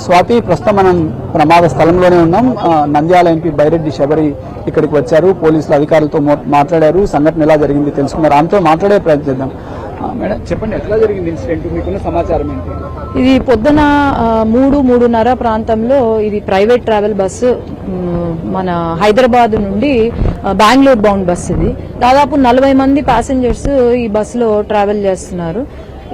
స్వాతి, ప్రస్తుతం మనం ప్రమాద స్థలంలోనే ఉన్నాం. నంద్యాల ఎంపీ బైరెడ్డి శబరి ఇక్కడికి వచ్చారు. పోలీసులు అధికారులతో మాట్లాడారు. సంఘటన ఎలా జరిగింది తెలుసుకున్నారు. ఆమెతో మాట్లాడే ప్రయత్నం చేద్దాం. మేడం చెప్పండి, ఎట్లా జరిగింది ఇన్సిడెంట్, మీకున్న సమాచారం ఏంటి? ఇది పొద్దున 3-3:30 ప్రాంతంలో ఇది ప్రైవేట్ ట్రావెల్ బస్సు మన హైదరాబాద్ నుండి బెంగళూరు బౌండ్ బస్సు. ఇది దాదాపు 40 మంది ప్యాసింజర్స్ ఈ బస్సులో ట్రావెల్ చేస్తున్నారు.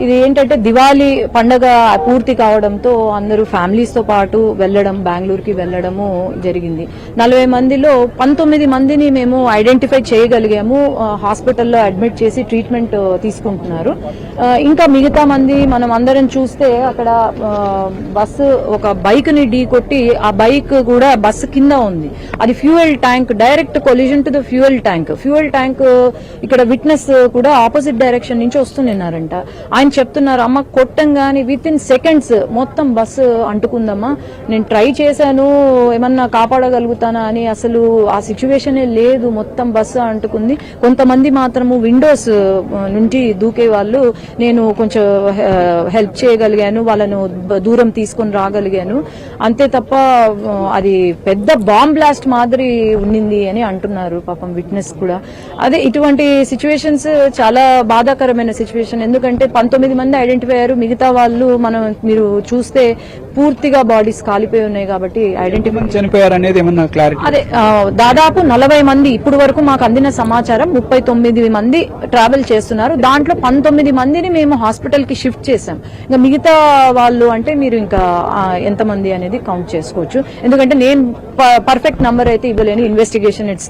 ఇది ఏంటంటే దివాళీ పండగ పూర్తి కావడంతో అందరూ ఫ్యామిలీస్ తో పాటు వెళ్లడం, బెంగళూరుకి వెళ్లడము జరిగింది. 40 మందిలో 19 మందిని మేము ఐడెంటిఫై చేయగలిగాము. హాస్పిటల్లో అడ్మిట్ చేసి ట్రీట్మెంట్ తీసుకుంటున్నారు. ఇంకా మిగతా మంది మనం అందరం చూస్తే అక్కడ బస్సు ఒక బైక్ ని ఢీ కొట్టి ఆ బైక్ కూడా బస్సు కింద ఉంది. అది fuel tank, direct collision to the fuel tank ఇక్కడ విట్నెస్ కూడా ఆపోజిట్ డైరెక్షన్ నుంచి వస్తున్నారంట. ఆయన చెప్తున్నారు, అమ్మ కొట్టంగానే విత్ ఇన్ సెకండ్స్ మొత్తం బస్సు అంటుకుందమ్మా, నేను ట్రై చేశాను ఏమన్నా కాపాడగలుగుతానా అని, అసలు ఆ సిచ్యువేషనే లేదు, మొత్తం బస్సు అంటుకుంది. కొంతమంది మాత్రము విండోస్ నుంచి దూకే వాళ్ళు, నేను కొంచెం హెల్ప్ చేయగలిగాను, వాళ్ళను దూరం తీసుకొని రాగలిగాను, అంతే తప్ప అది పెద్ద బాంబ్ బ్లాస్ట్ మాదిరి ఉండింది అని అంటున్నారు పాపం విట్నెస్ కూడా. అదే ఇటువంటి సిచ్యువేషన్స్ చాలా బాధాకరమైన సిచ్యువేషన్. ఎందుకంటే 19 మంది ఐడెంటిఫై అయ్యారు. మిగతా వాళ్ళు మీరు చూస్తే పూర్తిగా బాడీస్ కాలిపోయి ఉన్నాయి కాబట్టి ఐడెంటిఫై చనిపోయారు అనేది ఏమన్నా క్లారిటీ? అదే దాదాపు 40 మంది ఇప్పుడు వరకు మాకు అందిన సమాచారం. 39 మంది ట్రావెల్ చేస్తున్నారు. దాంట్లో 19 మందిని మేము హాస్పిటల్ కి షిఫ్ట్ చేశాం. ఇంకా మిగతా వాళ్ళు అంటే మీరు ఇంకా ఎంతమంది అనేది కౌంట్ చేసుకోవచ్చు. ఎందుకంటే నేను పర్ఫెక్ట్ నంబర్ అయితే ఇవ్వలేను. Investigation it's